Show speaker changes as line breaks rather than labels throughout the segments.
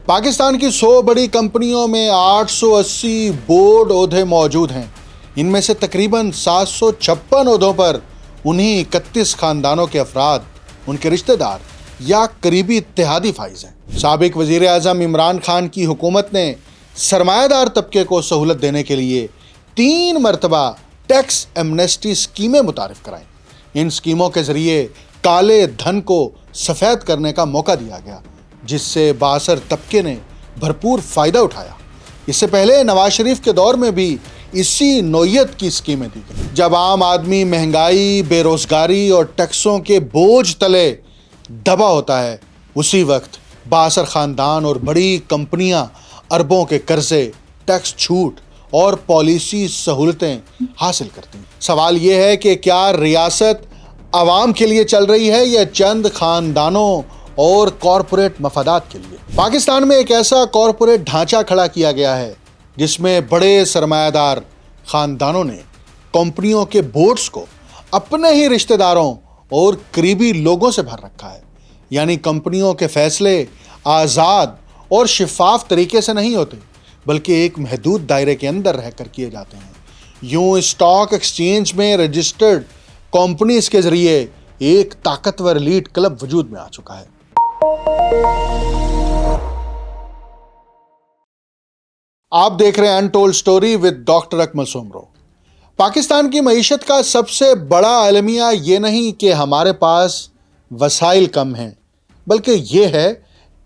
پاکستان کی 100 بڑی کمپنیوں میں 880 بورڈ عہدے موجود ہیں۔ ان میں سے تقریباً 756 عہدوں پر انہی 31 خاندانوں کے افراد، ان کے رشتہ دار یا قریبی اتحادی فائز ہیں۔ سابق وزیر اعظم عمران خان کی حکومت نے سرمایہ دار طبقے کو سہولت دینے کے لیے 3 مرتبہ ٹیکس ایمنسٹی اسکیمیں متعارف کرائیں۔ ان اسکیموں کے ذریعے کالے دھن کو سفید کرنے کا موقع دیا گیا، جس سے بااثر طبقے نے بھرپور فائدہ اٹھایا۔ اس سے پہلے نواز شریف کے دور میں بھی اسی نوعیت کی اسکیمیں دی گئیں۔ جب عام آدمی مہنگائی، بے روزگاری اور ٹیکسوں کے بوجھ تلے دبا ہوتا ہے، اسی وقت بااثر خاندان اور بڑی کمپنیاں اربوں کے قرضے، ٹیکس چھوٹ اور پالیسی سہولتیں حاصل کرتی ہیں۔ سوال یہ ہے کہ کیا ریاست عوام کے لیے چل رہی ہے یا چند خاندانوں اور کارپوریٹ مفادات کے لیے؟ پاکستان میں ایک ایسا کارپوریٹ ڈھانچہ کھڑا کیا گیا ہے جس میں بڑے سرمایہ دار خاندانوں نے کمپنیوں کے بورڈز کو اپنے ہی رشتہ داروں اور قریبی لوگوں سے بھر رکھا ہے۔ یعنی کمپنیوں کے فیصلے آزاد اور شفاف طریقے سے نہیں ہوتے، بلکہ ایک محدود دائرے کے اندر رہ کر کیے جاتے ہیں۔ یوں اسٹاک ایکسچینج میں رجسٹرڈ کمپنیز کے ذریعے ایک طاقتور ایلیٹ کلب وجود میں آ چکا ہے۔ آپ دیکھ رہے ہیں انٹولڈ سٹوری ود ڈاکٹر اکمل سومرو۔ پاکستان کی معیشت کا سب سے بڑا المیہ یہ نہیں کہ ہمارے پاس وسائل کم ہیں، بلکہ یہ ہے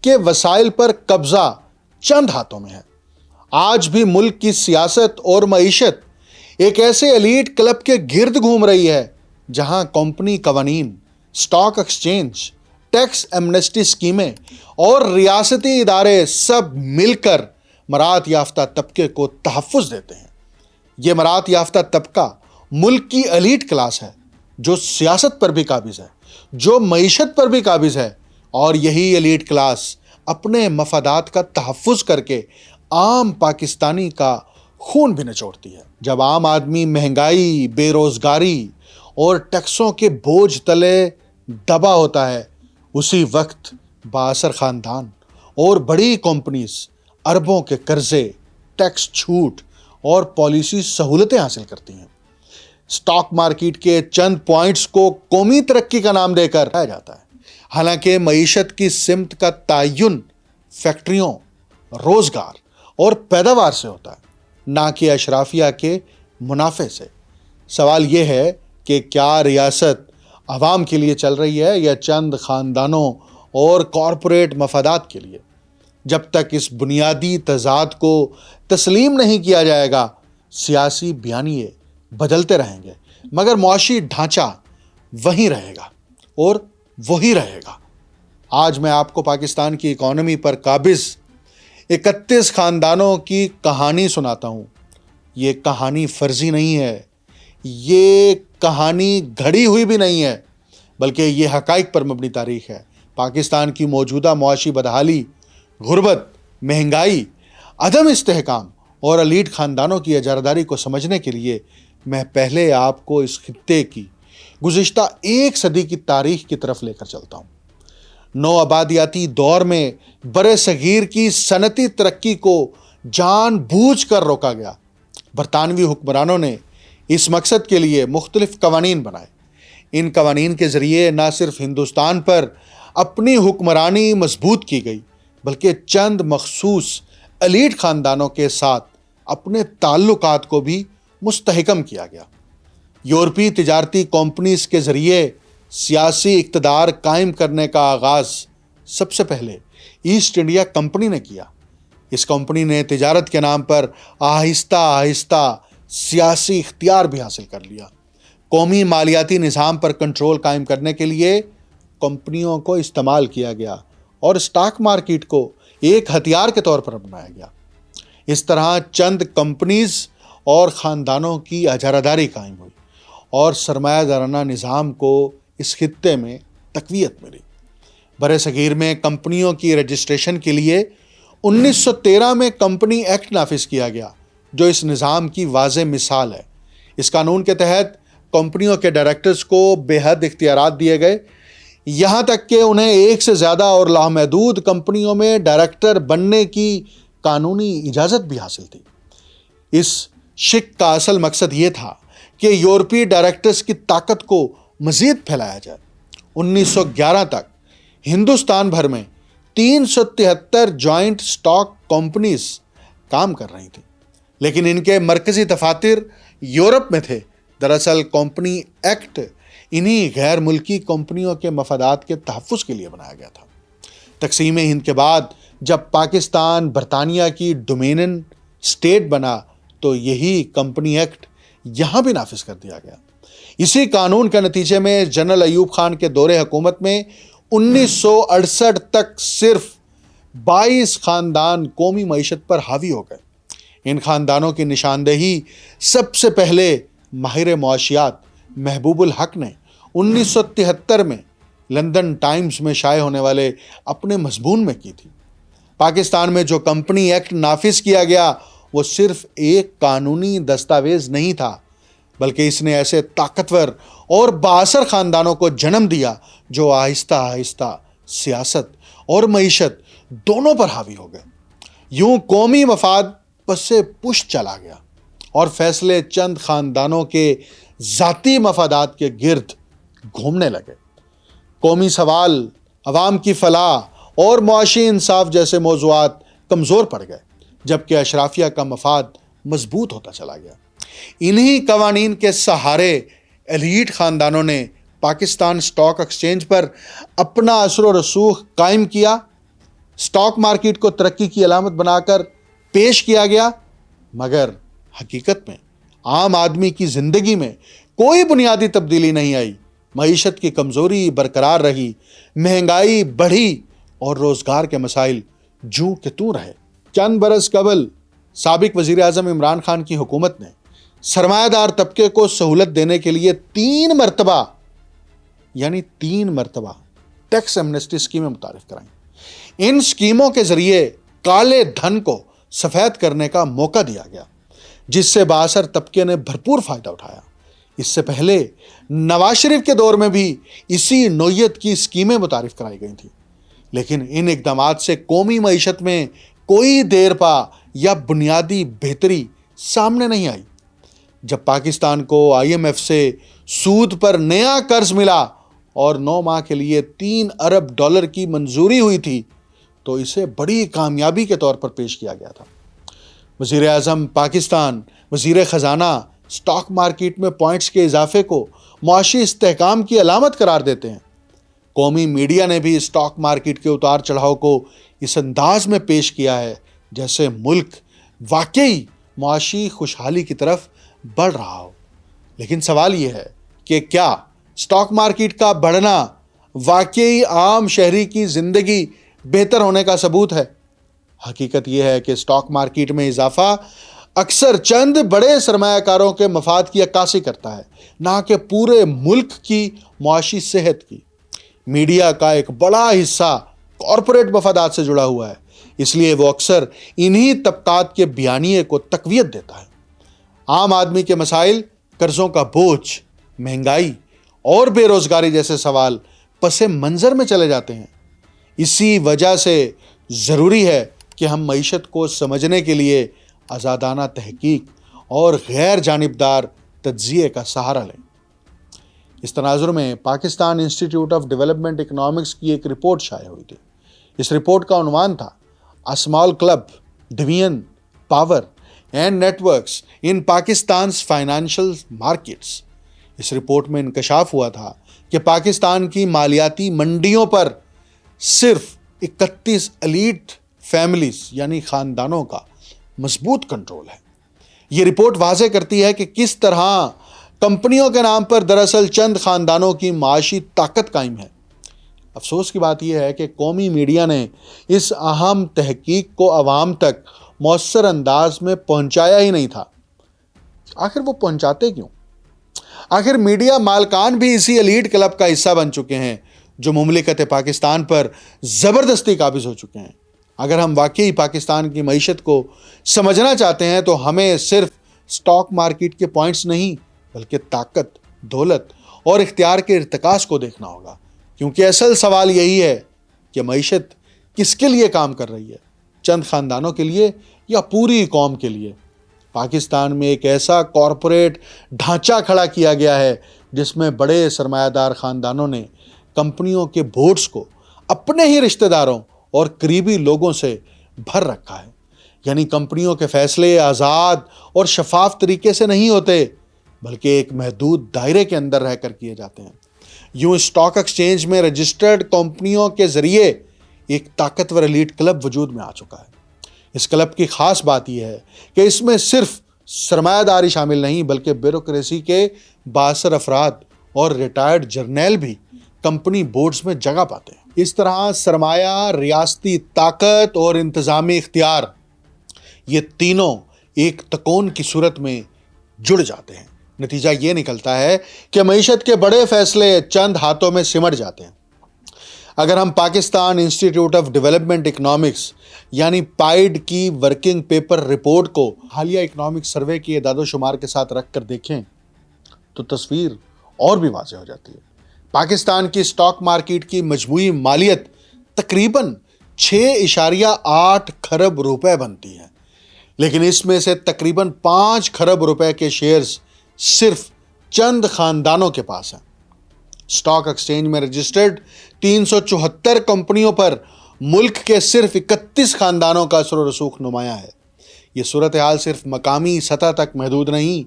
کہ وسائل پر قبضہ چند ہاتھوں میں ہے۔ آج بھی ملک کی سیاست اور معیشت ایک ایسے ایلیٹ کلب کے گرد گھوم رہی ہے جہاں کمپنی قوانین، اسٹاک ایکسچینج، ٹیکس ایمنسٹی اسکیمیں اور ریاستی ادارے سب مل کر مراعات یافتہ طبقے کو تحفظ دیتے ہیں۔ یہ مراعات یافتہ طبقہ ملک کی ایلیٹ کلاس ہے، جو سیاست پر بھی قابض ہے، جو معیشت پر بھی قابض ہے، اور یہی ایلیٹ کلاس اپنے مفادات کا تحفظ کر کے عام پاکستانی کا خون بھی نچوڑتی ہے۔ جب عام آدمی مہنگائی، بے روزگاری اور ٹیکسوں کے بوجھ تلے دبا ہوتا ہے، اسی وقت بااثر خاندان اور بڑی کمپنیز اربوں کے قرضے، ٹیکس چھوٹ اور پالیسی سہولتیں حاصل کرتی ہیں۔ اسٹاک مارکیٹ کے چند پوائنٹس کو قومی ترقی کا نام دے کر کہا جاتا ہے، حالانکہ معیشت کی سمت کا تعین فیکٹریوں، روزگار اور پیداوار سے ہوتا ہے، نہ کہ اشرافیہ کے منافع سے۔ سوال یہ ہے کہ کیا ریاست عوام کے لیے چل رہی ہے یا چند خاندانوں اور کارپوریٹ مفادات کے لیے؟ جب تک اس بنیادی تضاد کو تسلیم نہیں کیا جائے گا، سیاسی بیانیے بدلتے رہیں گے، مگر معاشی ڈھانچہ وہیں رہے گا اور وہی رہے گا۔ آج میں آپ کو پاکستان کی اکانومی پر قابض 31 خاندانوں کی کہانی سناتا ہوں۔ یہ کہانی فرضی نہیں ہے، یہ کہانی گھڑی ہوئی بھی نہیں ہے، بلکہ یہ حقائق پر مبنی تاریخ ہے۔ پاکستان کی موجودہ معاشی بدحالی، غربت، مہنگائی، عدم استحکام اور ایلیٹ خاندانوں کی اجاراداری کو سمجھنے کے لیے میں پہلے آپ کو اس خطے کی گزشتہ 1 صدی کی تاریخ کی طرف لے کر چلتا ہوں۔ نو آبادیاتی دور میں برِ صغیر کی صنعتی ترقی کو جان بوجھ کر روکا گیا۔ برطانوی حکمرانوں نے اس مقصد کے لیے مختلف قوانین بنائے۔ ان قوانین کے ذریعے نہ صرف ہندوستان پر اپنی حکمرانی مضبوط کی گئی، بلکہ چند مخصوص ایلیٹ خاندانوں کے ساتھ اپنے تعلقات کو بھی مستحکم کیا گیا۔ یورپی تجارتی کمپنیز کے ذریعے سیاسی اقتدار قائم کرنے کا آغاز سب سے پہلے ایسٹ انڈیا کمپنی نے کیا۔ اس کمپنی نے تجارت کے نام پر آہستہ آہستہ سیاسی اختیار بھی حاصل کر لیا۔ قومی مالیاتی نظام پر کنٹرول قائم کرنے کے لیے کمپنیوں کو استعمال کیا گیا اور اسٹاک مارکیٹ کو ایک ہتھیار کے طور پر اپنایا گیا۔ اس طرح چند کمپنیز اور خاندانوں کی اجاراداری قائم ہوئی اور سرمایہ دارانہ نظام کو اس خطے میں تقویت ملی۔ برِ صغیر میں کمپنیوں کی رجسٹریشن کے لیے 1913 میں کمپنی ایکٹ نافذ کیا گیا، جو اس نظام کی واضح مثال ہے۔ اس قانون کے تحت کمپنیوں کے ڈائریکٹرز کو بے حد اختیارات دیے گئے۔ یہاں تک کہ انہیں ایک سے زیادہ اور لامحدود کمپنیوں میں ڈائریکٹر بننے کی قانونی اجازت بھی حاصل تھی۔ اس شک کا اصل مقصد یہ تھا کہ یورپی ڈائریکٹرز کی طاقت کو مزید پھیلایا جائے۔ 1911 تک ہندوستان بھر میں 373 جوائنٹ سٹاک کمپنیز کام کر رہی تھیں، لیکن ان کے مرکزی دفاتر یورپ میں تھے۔ دراصل کمپنی ایکٹ انہی غیر ملکی کمپنیوں کے مفادات کے تحفظ کے لیے بنایا گیا تھا۔ تقسیم ہند کے بعد جب پاکستان برطانیہ کی ڈومینین اسٹیٹ بنا تو یہی کمپنی ایکٹ یہاں بھی نافذ کر دیا گیا۔ اسی قانون کے نتیجے میں جنرل ایوب خان کے دور حکومت میں 1968 تک صرف 22 خاندان قومی معیشت پر حاوی ہو گئے۔ ان خاندانوں کی نشاندہی سب سے پہلے ماہر معاشیات محبوب الحق نے 1973 میں لندن ٹائمز میں شائع ہونے والے اپنے مضمون میں کی تھی۔ پاکستان میں جو کمپنی ایکٹ نافذ کیا گیا وہ صرف ایک قانونی دستاویز نہیں تھا، بلکہ اس نے ایسے طاقتور اور بااثر خاندانوں کو جنم دیا جو آہستہ آہستہ سیاست اور معیشت دونوں پر حاوی ہو گئے۔ یوں قومی مفاد پس پش چلا گیا اور فیصلے چند خاندانوں کے ذاتی مفادات کے گرد گھومنے لگے۔ قومی سوال، عوام کی فلاح اور معاشی انصاف جیسے موضوعات کمزور پڑ گئے، جبکہ اشرافیہ کا مفاد مضبوط ہوتا چلا گیا۔ انہی قوانین کے سہارے ایلیٹ خاندانوں نے پاکستان سٹاک ایکسچینج پر اپنا اثر و رسوخ قائم کیا۔ سٹاک مارکیٹ کو ترقی کی علامت بنا کر پیش کیا گیا، مگر حقیقت میں عام آدمی کی زندگی میں کوئی بنیادی تبدیلی نہیں آئی۔ معیشت کی کمزوری برقرار رہی، مہنگائی بڑھی اور روزگار کے مسائل جوں کہ توں رہے۔ چند برس قبل سابق وزیر اعظم عمران خان کی حکومت نے سرمایہ دار طبقے کو سہولت دینے کے لیے 3 مرتبہ ٹیکس ایمنسٹی اسکیمیں متعارف کرائیں۔ ان اسکیموں کے ذریعے کالے دھن کو سفید کرنے کا موقع دیا گیا، جس سے بااثر طبقے نے بھرپور فائدہ اٹھایا۔ اس سے پہلے نواز شریف کے دور میں بھی اسی نوعیت کی اسکیمیں متعارف کرائی گئی تھیں، لیکن ان اقدامات سے قومی معیشت میں کوئی دیر پا یا بنیادی بہتری سامنے نہیں آئی۔ جب پاکستان کو IMF سے سود پر نیا قرض ملا اور 9 ماہ کے لیے $3 ارب کی منظوری ہوئی تھی تو اسے بڑی کامیابی کے طور پر پیش کیا گیا تھا۔ وزیر اعظم پاکستان، وزیر خزانہ سٹاک مارکیٹ میں پوائنٹس کے اضافے کو معاشی استحکام کی علامت قرار دیتے ہیں۔ قومی میڈیا نے بھی سٹاک مارکیٹ کے اتار چڑھاؤ کو اس انداز میں پیش کیا ہے جیسے ملک واقعی معاشی خوشحالی کی طرف بڑھ رہا ہو۔ لیکن سوال یہ ہے کہ کیا سٹاک مارکیٹ کا بڑھنا واقعی عام شہری کی زندگی بہتر ہونے کا ثبوت ہے؟ حقیقت یہ ہے کہ سٹاک مارکیٹ میں اضافہ اکثر چند بڑے سرمایہ کاروں کے مفاد کی عکاسی کرتا ہے، نہ کہ پورے ملک کی معاشی صحت کی۔ میڈیا کا ایک بڑا حصہ کارپوریٹ مفادات سے جڑا ہوا ہے، اس لیے وہ اکثر انہی طبقات کے بیانیے کو تقویت دیتا ہے۔ عام آدمی کے مسائل، قرضوں کا بوجھ، مہنگائی اور بے روزگاری جیسے سوال پس منظر میں چلے جاتے ہیں۔ اسی وجہ سے ضروری ہے کہ ہم معیشت کو سمجھنے کے لیے آزادانہ تحقیق اور غیر جانبدار تجزیے کا سہارا لیں۔ اس تناظر میں Pakistan institute of development economics کی ایک رپورٹ شائع ہوئی تھی۔ اس رپورٹ کا عنوان تھا "A small club, division, power and networks in Pakistan's financial markets"۔ اس رپورٹ میں انکشاف ہوا تھا کہ پاکستان کی مالیاتی منڈیوں پر صرف 31 ایلیٹ فیملیز یعنی خاندانوں کا مضبوط کنٹرول ہے۔ یہ رپورٹ واضح کرتی ہے کہ کس طرح کمپنیوں کے نام پر دراصل چند خاندانوں کی معاشی طاقت قائم ہے۔ افسوس کی بات یہ ہے کہ قومی میڈیا نے اس اہم تحقیق کو عوام تک مؤثر انداز میں پہنچایا ہی نہیں تھا۔ آخر وہ پہنچاتے کیوں؟ آخر میڈیا مالکان بھی اسی ایلیٹ کلب کا حصہ بن چکے ہیں جو مملکت پاکستان پر زبردستی قابض ہو چکے ہیں۔ اگر ہم واقعی پاکستان کی معیشت کو سمجھنا چاہتے ہیں تو ہمیں صرف سٹاک مارکیٹ کے پوائنٹس نہیں بلکہ طاقت، دولت اور اختیار کے ارتکاز کو دیکھنا ہوگا۔ کیونکہ اصل سوال یہی ہے کہ معیشت کس کے لیے کام کر رہی ہے، چند خاندانوں کے لیے یا پوری قوم کے لیے؟ پاکستان میں ایک ایسا کارپوریٹ ڈھانچہ کھڑا کیا گیا ہے جس میں بڑے سرمایہ دار خاندانوں نے کمپنیوں کے بورڈز کو اپنے ہی رشتہ داروں اور قریبی لوگوں سے بھر رکھا ہے۔ یعنی کمپنیوں کے فیصلے آزاد اور شفاف طریقے سے نہیں ہوتے، بلکہ ایک محدود دائرے کے اندر رہ کر کیے جاتے ہیں۔ یوں اسٹاک ایکسچینج میں رجسٹرڈ کمپنیوں کے ذریعے ایک طاقتور ایلیٹ کلب وجود میں آ چکا ہے۔ اس کلب کی خاص بات یہ ہے کہ اس میں صرف سرمایہ داری شامل نہیں، بلکہ بیوروکریسی کے بااثر افراد اور ریٹائرڈ جرنیل بھی کمپنی بورڈز میں جگہ پاتے ہیں۔ اس طرح سرمایہ، ریاستی طاقت اور انتظامی اختیار، یہ تینوں ایک تکون کی صورت میں جڑ جاتے ہیں۔ نتیجہ یہ نکلتا ہے کہ معیشت کے بڑے فیصلے چند ہاتھوں میں سمٹ جاتے ہیں۔ اگر ہم Pakistan institute of development economics یعنی پائیڈ کی ورکنگ پیپر رپورٹ کو حالیہ اکنامک سروے کی اعداد و شمار کے ساتھ رکھ کر دیکھیں تو تصویر اور بھی واضح ہو جاتی ہے۔ پاکستان کی اسٹاک مارکیٹ کی مجموعی مالیت تقریباً 6.8 کھرب روپے بنتی ہے، لیکن اس میں سے تقریباً 5 کھرب روپے کے شیئرز صرف چند خاندانوں کے پاس ہیں۔ اسٹاک ایکسچینج میں رجسٹرڈ 374 کمپنیوں پر ملک کے صرف 31 خاندانوں کا اثر و رسوخ نمایاں ہے۔ یہ صورتحال صرف مقامی سطح تک محدود نہیں،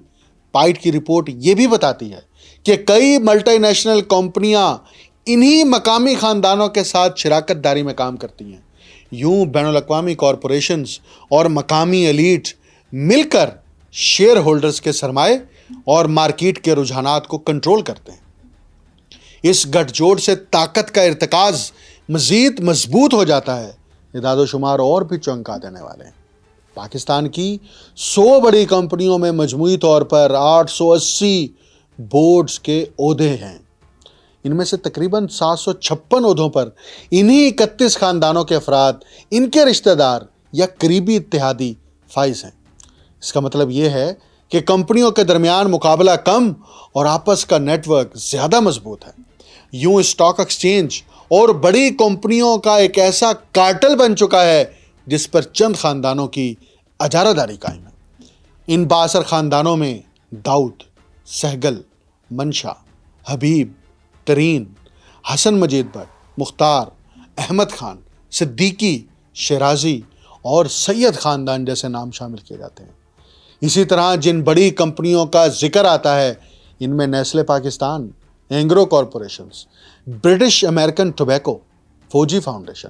پائٹ کی رپورٹ یہ بھی بتاتی ہے کہ کئی ملٹی نیشنل کمپنیاں انہی مقامی خاندانوں کے ساتھ شراکت داری میں کام کرتی ہیں۔ یوں بین الاقوامی کارپوریشنز اور مقامی ایلیٹ مل کر شیئر ہولڈرز کے سرمائے اور مارکیٹ کے رجحانات کو کنٹرول کرتے ہیں۔ اس گٹھ جوڑ سے طاقت کا ارتکاز مزید مضبوط ہو جاتا ہے۔ اعداد و شمار اور بھی چونکا دینے والے ہیں۔ پاکستان کی 100 بڑی کمپنیوں میں مجموعی طور پر 880 بورڈز کے عہدے ہیں۔ ان میں سے تقریباً 756 عہدوں پر انہی 31 خاندانوں کے افراد، ان کے رشتہ دار یا قریبی اتحادی فائز ہیں۔ اس کا مطلب یہ ہے کہ کمپنیوں کے درمیان مقابلہ کم اور آپس کا نیٹ ورک زیادہ مضبوط ہے۔ یوں اسٹاک ایکسچینج اور بڑی کمپنیوں کا ایک ایسا کارٹل بن چکا ہے جس پر چند خاندانوں کی اجارہ داری قائم ہے۔ ان بااثر خاندانوں میں داؤد، سہگل، منشا، حبیب، ترین، حسن مجید بٹ، مختار، احمد خان، صدیقی، شیرازی اور سید خاندان جیسے نام شامل کیے جاتے ہیں۔ اسی طرح جن بڑی کمپنیوں کا ذکر آتا ہے ان میں Nestle Pakistan, Engro corporations, British American tobacco, Fauji foundation,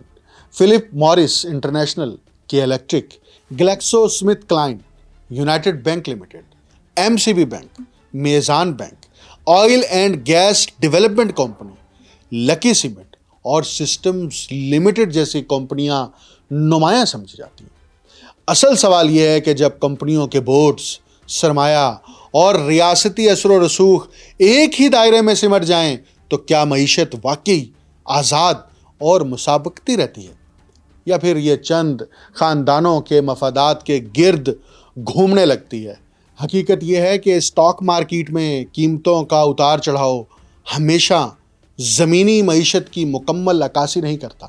Philip Morris international K electric, GlaxoSmithKline, united bank limited, MCB bank, Meezan bank, oil and gas development company, lucky cement اور سسٹمز لمیٹڈ جیسی کمپنیاں نمایاں سمجھی جاتی ہیں۔ اصل سوال یہ ہے کہ جب کمپنیوں کے بورڈز، سرمایہ اور ریاستی اثر و رسوخ ایک ہی دائرے میں سمٹ جائیں تو کیا معیشت واقعی آزاد اور مسابقتی رہتی ہے، یا پھر یہ چند خاندانوں کے مفادات کے گرد گھومنے لگتی ہے؟ حقیقت یہ ہے کہ اسٹاک مارکیٹ میں قیمتوں کا اتار چڑھاؤ ہمیشہ زمینی معیشت کی مکمل عکاسی نہیں کرتا۔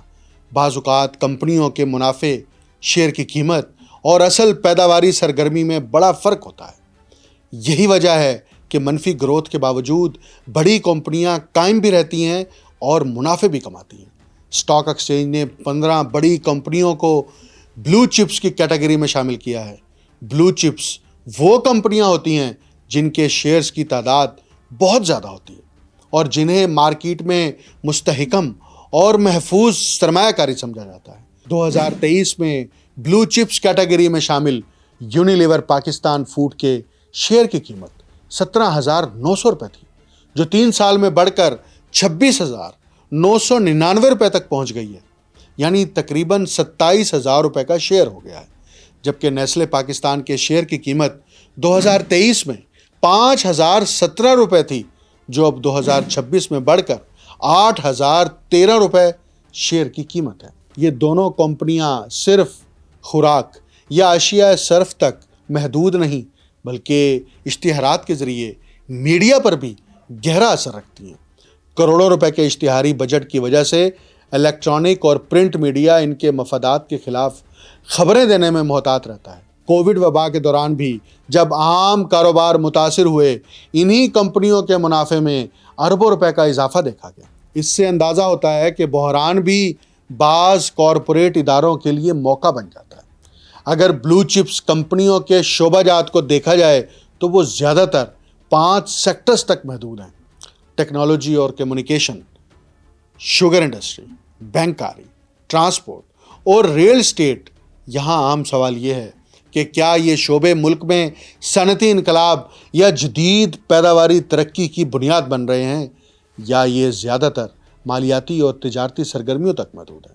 بعض اوقات کمپنیوں کے منافع، شیئر کی قیمت اور اصل پیداواری سرگرمی میں بڑا فرق ہوتا ہے۔ یہی وجہ ہے کہ منفی گروتھ کے باوجود بڑی کمپنیاں قائم بھی رہتی ہیں اور منافع بھی کماتی ہیں۔ اسٹاک ایکسچینج نے 15 بڑی کمپنیوں کو بلو چپس کی کیٹیگری میں شامل کیا ہے۔ بلو چپس وہ کمپنیاں ہوتی ہیں جن کے شیئرز کی تعداد بہت زیادہ ہوتی ہے اور جنہیں مارکیٹ میں مستحکم اور محفوظ سرمایہ کاری سمجھا جاتا ہے۔ 2023 میں بلو چپس کیٹیگری میں شامل یونیلیور پاکستان فوڈ کے شیئر کی قیمت 17,900 روپے تھی، جو 3 سال میں بڑھ کر 26,999 روپے تک پہنچ گئی ہے، یعنی تقریباً 27,000 روپے کا شیئر ہو گیا ہے۔ جبکہ نیسلے پاکستان کے شیئر کی قیمت 2023 میں 5,017 روپے تھی، جو اب 2026 میں بڑھ کر 8,013 روپے شیئر کی قیمت ہے۔ یہ دونوں کمپنیاں صرف خوراک یا اشیاء صرف تک محدود نہیں، بلکہ اشتہارات کے ذریعے میڈیا پر بھی گہرا اثر رکھتی ہیں۔ کروڑوں روپے کے اشتہاری بجٹ کی وجہ سے الیکٹرانک اور پرنٹ میڈیا ان کے مفادات کے خلاف خبریں دینے میں محتاط رہتا ہے۔ کووڈ وبا کے دوران بھی جب عام کاروبار متاثر ہوئے، انہی کمپنیوں کے منافع میں اربوں روپے کا اضافہ دیکھا گیا۔ اس سے اندازہ ہوتا ہے کہ بحران بھی بعض کارپوریٹ اداروں کے لیے موقع بن جاتا ہے۔ اگر بلو چپس کمپنیوں کے شعبہ جات کو دیکھا جائے تو وہ زیادہ تر 5 سیکٹرز تک محدود ہیں: ٹیکنالوجی اور کمیونیکیشن، شوگر انڈسٹری، بینکاری، ٹرانسپورٹ اور ریل اسٹیٹ۔ یہاں عام سوال یہ ہے کہ کیا یہ شعبے ملک میں صنعتی انقلاب یا جدید پیداواری ترقی کی بنیاد بن رہے ہیں، یا یہ زیادہ تر مالیاتی اور تجارتی سرگرمیوں تک محدود ہے؟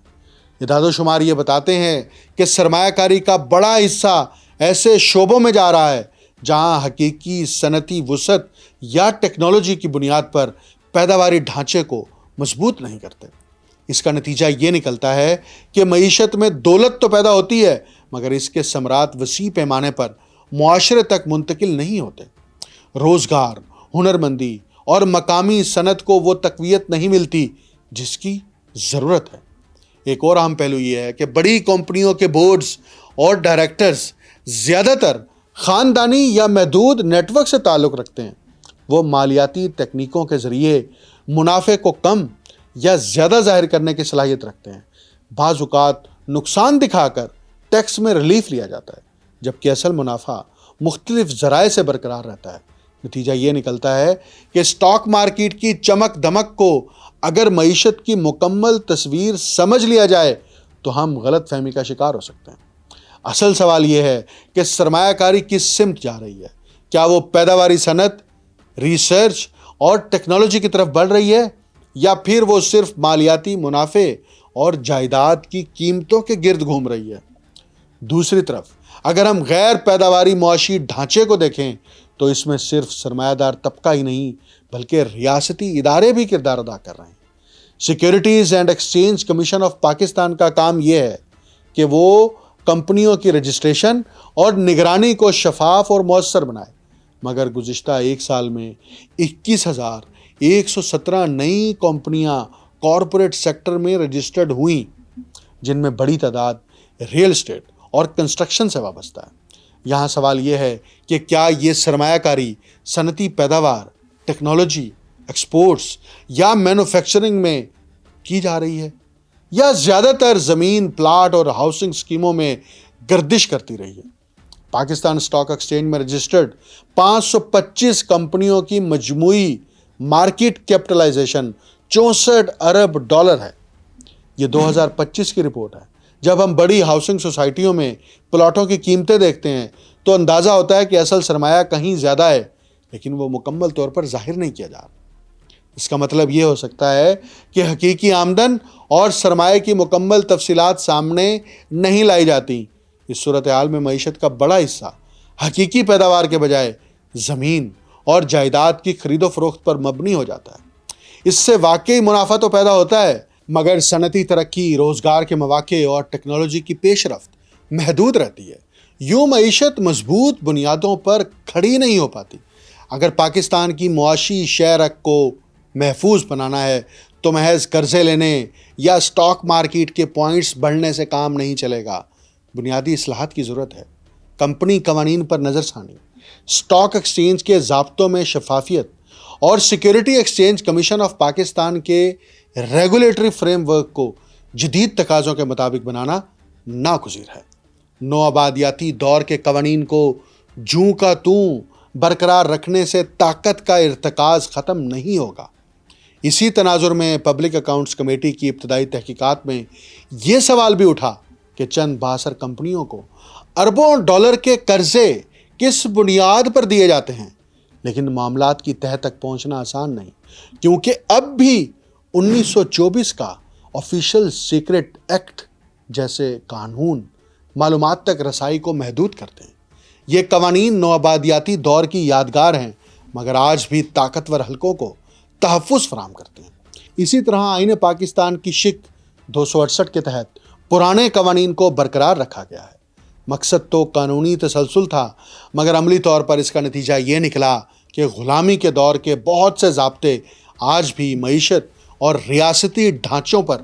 اعداد و شمار یہ بتاتے ہیں کہ سرمایہ کاری کا بڑا حصہ ایسے شعبوں میں جا رہا ہے جہاں حقیقی صنعتی وسعت یا ٹیکنالوجی کی بنیاد پر پیداواری ڈھانچے کو مضبوط نہیں کرتے۔ اس کا نتیجہ یہ نکلتا ہے کہ معیشت میں دولت تو پیدا ہوتی ہے، مگر اس کے ثمرات وسیع پیمانے پر معاشرے تک منتقل نہیں ہوتے۔ روزگار، ہنرمندی اور مقامی صنعت کو وہ تقویت نہیں ملتی جس کی ضرورت ہے۔ ایک اور اہم پہلو یہ ہے کہ بڑی کمپنیوں کے بورڈز اور ڈائریکٹرز زیادہ تر خاندانی یا محدود نیٹ ورک سے تعلق رکھتے ہیں۔ وہ مالیاتی تکنیکوں کے ذریعے منافع کو کم یا زیادہ ظاہر کرنے کی صلاحیت رکھتے ہیں۔ بعض اوقات نقصان دکھا کر ٹیکس میں ریلیف لیا جاتا ہے، جبکہ اصل منافع مختلف ذرائع سے برقرار رہتا ہے۔ نتیجہ یہ نکلتا ہے کہ اسٹاک مارکیٹ کی چمک دمک کو اگر معیشت کی مکمل تصویر سمجھ لیا جائے تو ہم غلط فہمی کا شکار ہو سکتے ہیں۔ اصل سوال یہ ہے کہ سرمایہ کاری کس سمت جا رہی ہے؟ کیا وہ پیداواری صنعت، ریسرچ اور ٹیکنالوجی کی طرف بڑھ رہی ہے، یا پھر وہ صرف مالیاتی منافع اور جائیداد کی قیمتوں کے گرد گھوم رہی ہے؟ دوسری طرف اگر ہم غیر پیداواری معاشی ڈھانچے کو دیکھیں تو اس میں صرف سرمایہ دار طبقہ ہی نہیں بلکہ ریاستی ادارے بھی کردار ادا کر رہے ہیں۔ Securities and exchange commission of Pakistan کا کام یہ ہے کہ وہ کمپنیوں کی رجسٹریشن اور نگرانی کو شفاف اور مؤثر بنائے، مگر گزشتہ ایک سال میں 21,117 نئی کمپنیاں کارپوریٹ سیکٹر میں رجسٹرڈ ہوئیں، جن میں بڑی تعداد ریل اسٹیٹ اور کنسٹرکشن سے وابستہ ہے۔ یہاں سوال یہ ہے کہ کیا یہ سرمایہ کاری صنعتی پیداوار، ٹیکنالوجی، ایکسپورٹس یا مینوفیکچرنگ میں کی جا رہی ہے، یا زیادہ تر زمین، پلاٹ اور ہاؤسنگ اسکیموں میں گردش کرتی رہی ہے؟ پاکستان اسٹاک ایکسچینج میں رجسٹرڈ 525 کمپنیوں کی مجموعی مارکیٹ کیپٹلائزیشن $64 ارب ہے۔ یہ 2025 کی رپورٹ ہے۔ جب ہم بڑی ہاؤسنگ سوسائٹیوں میں پلاٹوں کی قیمتیں دیکھتے ہیں تو اندازہ ہوتا ہے کہ اصل سرمایہ کہیں زیادہ ہے، لیکن وہ مکمل طور پر ظاہر نہیں کیا جا رہا۔ اس کا مطلب یہ ہو سکتا ہے کہ حقیقی آمدن اور سرمایہ کی مکمل تفصیلات سامنے نہیں لائی جاتی۔ اس صورتحال میں معیشت کا بڑا حصہ حقیقی پیداوار کے بجائے زمین اور جائیداد کی خرید و فروخت پر مبنی ہو جاتا ہے۔ اس سے واقعی منافع تو پیدا ہوتا ہے، مگر صنعتی ترقی، روزگار کے مواقع اور ٹیکنالوجی کی پیش رفت محدود رہتی ہے۔ یوں معیشت مضبوط بنیادوں پر کھڑی نہیں ہو پاتی۔ اگر پاکستان کی معاشی شہرک کو محفوظ بنانا ہے تو محض قرضے لینے یا اسٹاک مارکیٹ کے پوائنٹس بڑھنے سے کام نہیں چلے گا۔ بنیادی اصلاحات کی ضرورت ہے۔ کمپنی قوانین پر نظر ثانی، اسٹاک ایکسچینج کے ضابطوں میں شفافیت اور security exchange commission of Pakistan کے ریگولیٹری فریم ورک کو جدید تقاضوں کے مطابق بنانا ناگزیر ہے۔ نوآبادیاتی دور کے قوانین کو جوں کا توں برقرار رکھنے سے طاقت کا ارتکاز ختم نہیں ہوگا۔ اسی تناظر میں پبلک اکاؤنٹس کمیٹی کی ابتدائی تحقیقات میں یہ سوال بھی اٹھا کہ چند بااثر کمپنیوں کو اربوں ڈالر کے قرضے کس بنیاد پر دیے جاتے ہیں، لیکن معاملات کی تہہ تک پہنچنا آسان نہیں، کیونکہ اب بھی 1924 کا آفیشل سیکرٹ ایکٹ جیسے قانون معلومات تک رسائی کو محدود کرتے ہیں۔ یہ قوانین نوآبادیاتی دور کی یادگار ہیں، مگر آج بھی طاقتور حلقوں کو تحفظ فراہم کرتے ہیں۔ اسی طرح آئین پاکستان کی شق 268 کے تحت پرانے قوانین کو برقرار رکھا گیا ہے۔ مقصد تو قانونی تسلسل تھا، مگر عملی طور پر اس کا نتیجہ یہ نکلا کہ غلامی کے دور کے بہت سے ضابطے آج بھی معیشت اور ریاستی ڈھانچوں پر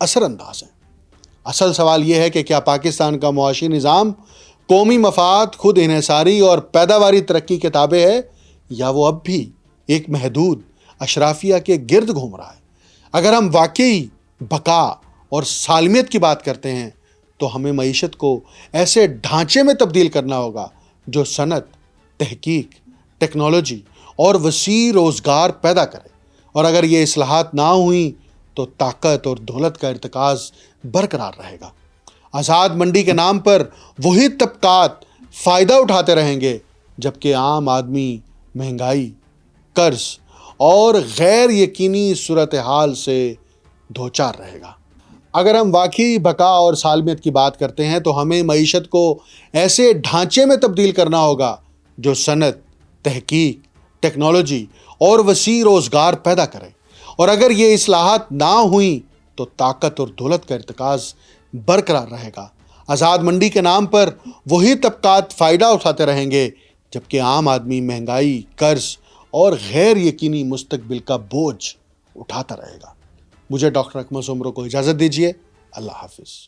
اثر انداز ہیں۔ اصل سوال یہ ہے کہ کیا پاکستان کا معاشی نظام قومی مفاد، خود انحصاری اور پیداواری ترقی کے تابع ہے، یا وہ اب بھی ایک محدود اشرافیہ کے گرد گھوم رہا ہے؟ اگر ہم واقعی بقا اور سالمیت کی بات کرتے ہیں تو ہمیں معیشت کو ایسے ڈھانچے میں تبدیل کرنا ہوگا جو صنعت، تحقیق، ٹیکنالوجی اور وسیع روزگار پیدا کرے، اور اگر یہ اصلاحات نہ ہوئیں تو طاقت اور دولت کا ارتکاز برقرار رہے گا۔ آزاد منڈی کے نام پر وہی طبقات فائدہ اٹھاتے رہیں گے، جبکہ عام آدمی مہنگائی، قرض اور غیر یقینی صورتحال سے دوچار رہے گا۔ اگر ہم واقعی بقا اور سالمیت کی بات کرتے ہیں تو ہمیں معیشت کو ایسے ڈھانچے میں تبدیل کرنا ہوگا جو صنعت، تحقیق، ٹیکنالوجی اور وسیع روزگار پیدا کرے، اور اگر یہ اصلاحات نہ ہوئیں تو طاقت اور دولت کا ارتکاز برقرار رہے گا۔ آزاد منڈی کے نام پر وہی طبقات فائدہ اٹھاتے رہیں گے، جبکہ عام آدمی مہنگائی، قرض اور غیر یقینی مستقبل کا بوجھ اٹھاتا رہے گا۔ مجھے ڈاکٹر اکمل سومرو کو اجازت دیجیے۔ اللہ حافظ۔